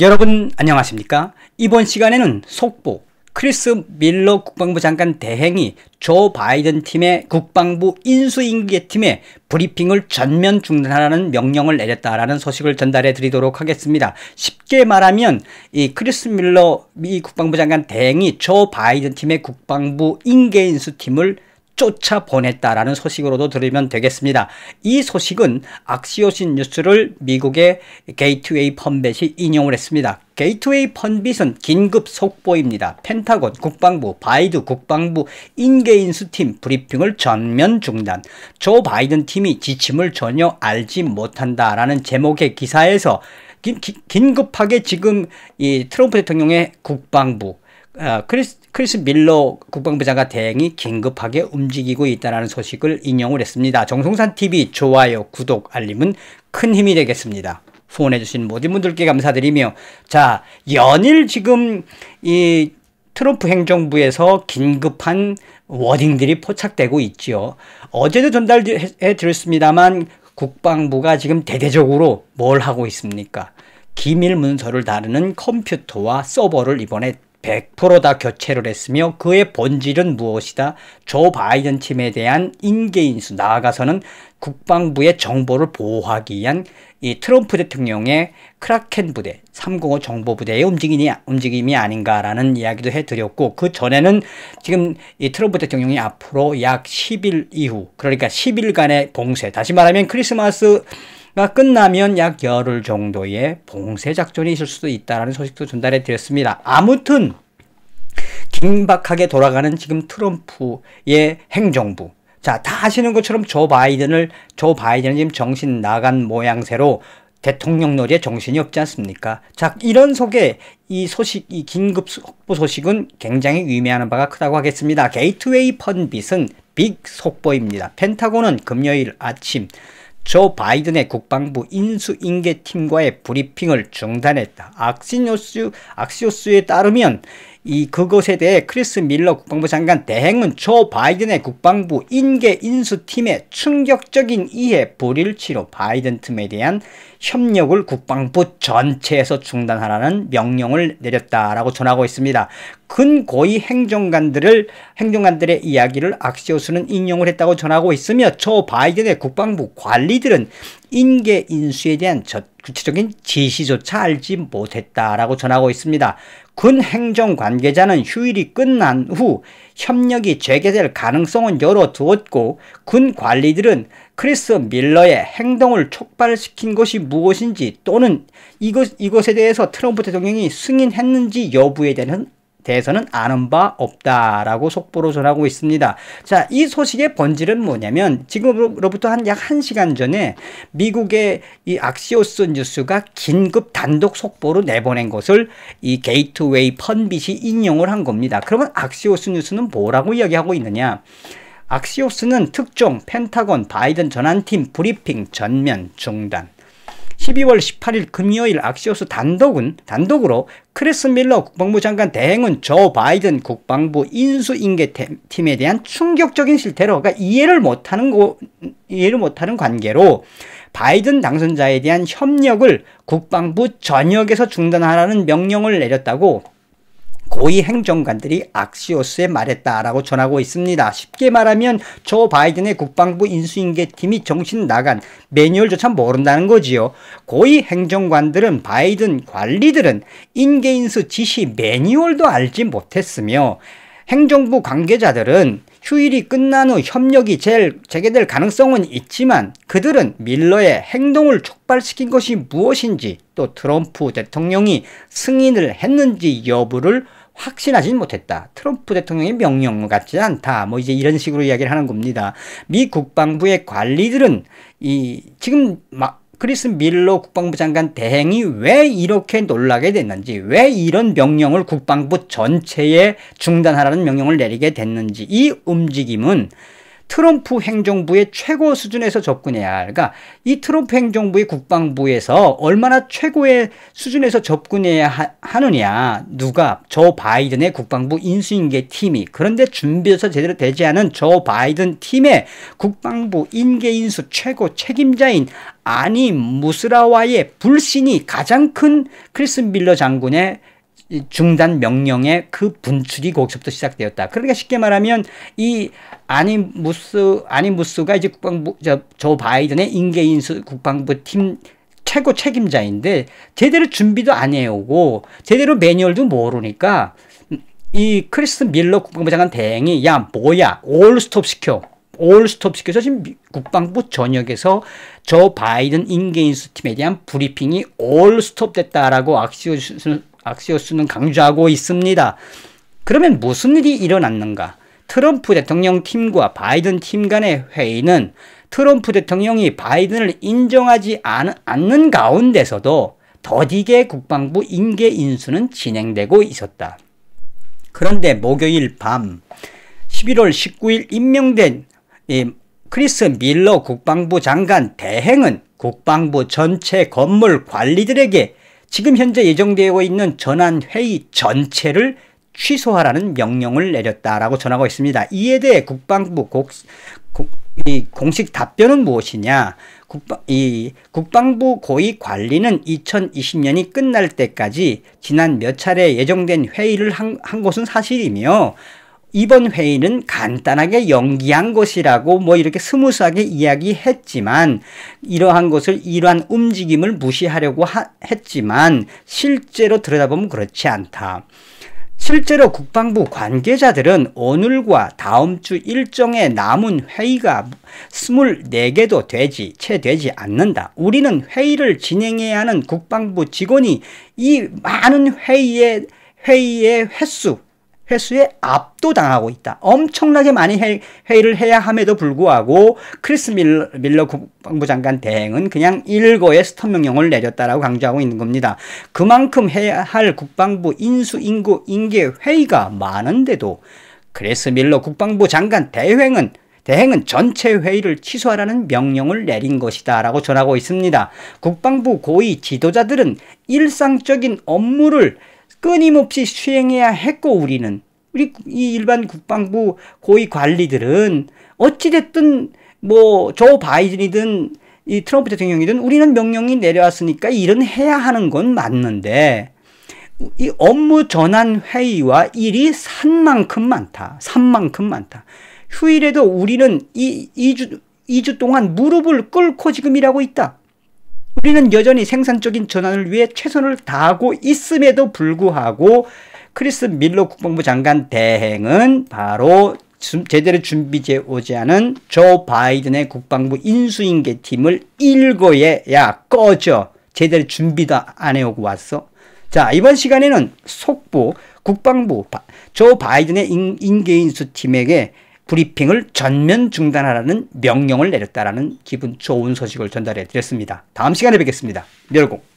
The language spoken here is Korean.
여러분 안녕하십니까? 이번 시간에는 속보 크리스 밀러 국방부 장관 대행이 조 바이든 팀의 국방부 인수인계팀에 브리핑을 전면 중단하라는 명령을 내렸다라는 소식을 전달해 드리도록 하겠습니다. 쉽게 말하면 이 크리스 밀러 미 국방부 장관 대행이 조 바이든 팀의 국방부 인계인수팀을 쫓아보냈다라는 소식으로도 들으면 되겠습니다. 이 소식은 악시오스 뉴스를 미국의 게이트웨이 펀빗이 인용을 했습니다. 게이트웨이 펀빗은 긴급 속보입니다. 펜타곤, 국방부, 바이든 국방부 인계인수팀 브리핑을 전면 중단. 조 바이든 팀이 지침을 전혀 알지 못한다라는 제목의 기사에서 긴급하게 지금 이 트럼프 대통령의 국방부 크리스 밀러 국방부 장관 대행이 긴급하게 움직이고 있다는 소식을 인용을 했습니다. 정성산TV 좋아요, 구독, 알림은 큰 힘이 되겠습니다. 후원해주신 모든 분들께 감사드리며, 자, 연일 지금 이 트럼프 행정부에서 긴급한 워딩들이 포착되고 있지요. 어제도 전달해 드렸습니다만 국방부가 지금 대대적으로 뭘 하고 있습니까? 기밀 문서를 다루는 컴퓨터와 서버를 이번에 100% 다 교체를 했으며 그의 본질은 무엇이다? 조 바이든 팀에 대한 인계인수, 나아가서는 국방부의 정보를 보호하기 위한 이 트럼프 대통령의 크라켄 부대, 305 정보부대의 움직임이 아닌가라는 이야기도 해드렸고, 그 전에는 지금 이 트럼프 대통령이 앞으로 약 10일 이후, 그러니까 10일간의 봉쇄, 다시 말하면 크리스마스가 끝나면 약 열흘 정도의 봉쇄 작전이 있을 수도 있다는 소식도 전달해 드렸습니다. 아무튼 긴박하게 돌아가는 지금 트럼프의 행정부. 자, 다 아시는 것처럼 조 바이든은 지금 정신 나간 모양새로 대통령놀이에 정신이 없지 않습니까? 자, 이런 속에 이 소식, 이 긴급 속보 소식은 굉장히 의미하는 바가 크다고 하겠습니다. 게이트웨이 펀빗은 빅 속보입니다. 펜타곤은 금요일 아침 조 바이든의 국방부 인수인계팀과의 브리핑을 중단했다. 악시오스에 따르면 그것에 대해 크리스 밀러 국방부 장관 대행은 조 바이든의 국방부 인계인수팀의 충격적인 이해 불일치로 바이든 팀에 대한 협력을 국방부 전체에서 중단하라는 명령을 내렸다라고 전하고 있습니다. 근고위 행정관들의 이야기를 악시오스는 인용을 했다고 전하고 있으며, 조 바이든의 국방부 관리들은 인계인수에 대한 구체적인 지시조차 알지 못했다라고 전하고 있습니다. 군 행정 관계자는 휴일이 끝난 후 협력이 재개될 가능성은 열어두었고, 군 관리들은 크리스 밀러의 행동을 촉발시킨 것이 무엇인지 또는 이것에 대해서 트럼프 대통령이 승인했는지 여부에 대해서는 아는 바 없다라고 속보로 전하고 있습니다. 자, 이 소식의 본질은 뭐냐면, 지금으로부터 약 1시간 전에 미국의 이 악시오스 뉴스가 긴급 단독 속보로 내보낸 것을 이 게이트웨이 펀빗이 인용을 한 겁니다. 그러면 악시오스 뉴스는 뭐라고 이야기하고 있느냐? 악시오스는 특종, 펜타곤, 바이든 전환팀 브리핑 전면 중단. 12월 18일 금요일 악시오스 단독으로 크리스 밀러 국방부 장관 대행은 조 바이든 국방부 인수인계팀에 대한 충격적인 실태로, 그러니까 이해를 못하는 관계로 바이든 당선자에 대한 협력을 국방부 전역에서 중단하라는 명령을 내렸다고 고위 행정관들이 악시오스에 말했다라고 전하고 있습니다. 쉽게 말하면 조 바이든의 국방부 인수인계팀이 정신 나간, 매뉴얼조차 모른다는 거지요. 고위 행정관들은, 바이든 관리들은 인계인수 지시 매뉴얼도 알지 못했으며, 행정부 관계자들은 휴일이 끝난 후 협력이 재개될 가능성은 있지만 그들은 밀러의 행동을 촉발시킨 것이 무엇인지, 또 트럼프 대통령이 승인을 했는지 여부를 확신하지 못했다. 트럼프 대통령의 명령 같지 않다. 이제 이런 식으로 이야기를 하는 겁니다. 미 국방부의 관리들은 지금 크리스 밀러 국방부 장관 대행이 왜 이렇게 놀라게 됐는지, 왜 이런 명령을 국방부 전체에 중단하라는 명령을 내리게 됐는지, 이 움직임은 트럼프 행정부의 최고 수준에서 접근해야 할. 그러니까 이 트럼프 행정부의 국방부에서 얼마나 최고의 수준에서 접근해야 하느냐. 누가? 조 바이든의 국방부 인수인계 팀이. 그런데 준비해서 제대로 되지 않은 조 바이든 팀의 국방부 인계인수 최고 책임자인 아니 무스라와의 불신이 가장 큰 크리스 밀러 장군의 중단 명령의 그 분출이 거기서부터 시작되었다. 그러니까 쉽게 말하면 이 아니무스가 이제 국방부 조 바이든의 인계인수 국방부 팀 최고 책임자인데 제대로 준비도 안 해오고 제대로 매뉴얼도 모르니까 이 크리스 밀러 국방부 장관 대행이 야 뭐야 올 스톱 시켜서 지금 국방부 전역에서 조 바이든 인계인수 팀에 대한 브리핑이 올 스톱 됐다라고 악시오스는 강조하고 있습니다. 그러면 무슨 일이 일어났는가? 트럼프 대통령 팀과 바이든 팀 간의 회의는 트럼프 대통령이 바이든을 인정하지 않는 가운데서도 더디게 국방부 인계 인수는 진행되고 있었다. 그런데 목요일 밤 11월 19일 임명된 크리스 밀러 국방부 장관 대행은 국방부 전체 건물 관리들에게 지금 현재 예정되어 있는 전환회의 전체를 취소하라는 명령을 내렸다라고 전하고 있습니다. 이에 대해 국방부 공식 답변은 무엇이냐? 국방부 고위 관리는 2020년이 끝날 때까지 지난 몇 차례 예정된 회의를 한 것은 사실이며 이번 회의는 간단하게 연기한 것이라고 뭐 이렇게 스무스하게 이야기했지만 이러한 움직임을 무시하려고 했지만 실제로 들여다보면 그렇지 않다. 실제로 국방부 관계자들은 오늘과 다음 주 일정에 남은 회의가 24개도 채 되지 않는다. 우리는 회의를 진행해야 하는 국방부 직원이 이 많은 회의의 횟수에 압도당하고 있다. 엄청나게 많이 회의를 해야 함에도 불구하고 크리스 밀러 국방부 장관 대행은 그냥 일거에 스톱 명령을 내렸다라고 강조하고 있는 겁니다. 그만큼 해야 할 국방부 인계 회의가 많은데도 크리스 밀러 국방부 장관 대행은 전체 회의를 취소하라는 명령을 내린 것이다 라고 전하고 있습니다. 국방부 고위 지도자들은 일상적인 업무를 끊임없이 수행해야 했고 우리 이 일반 국방부 고위 관리들은 어찌됐든 뭐 조 바이든이든 이 트럼프 대통령이든 우리는 명령이 내려왔으니까 일은 해야 하는 건 맞는데 이 업무 전환 회의와 일이 산만큼 많다. 휴일에도 우리는 2주 동안 무릎을 꿇고 지금 일하고 있다. 우리는 여전히 생산적인 전환을 위해 최선을 다하고 있음에도 불구하고 크리스 밀러 국방부 장관 대행은 바로 제대로 준비돼 오지 않은 조 바이든의 국방부 인수인계 팀을 일거에 야 꺼져 제대로 준비도 안 해오고 왔어. 자, 이번 시간에는 속보 국방부 조 바이든의 인계인수 팀에게 브리핑을 전면 중단하라는 명령을 내렸다라는 기분 좋은 소식을 전달해 드렸습니다. 다음 시간에 뵙겠습니다. 멸공.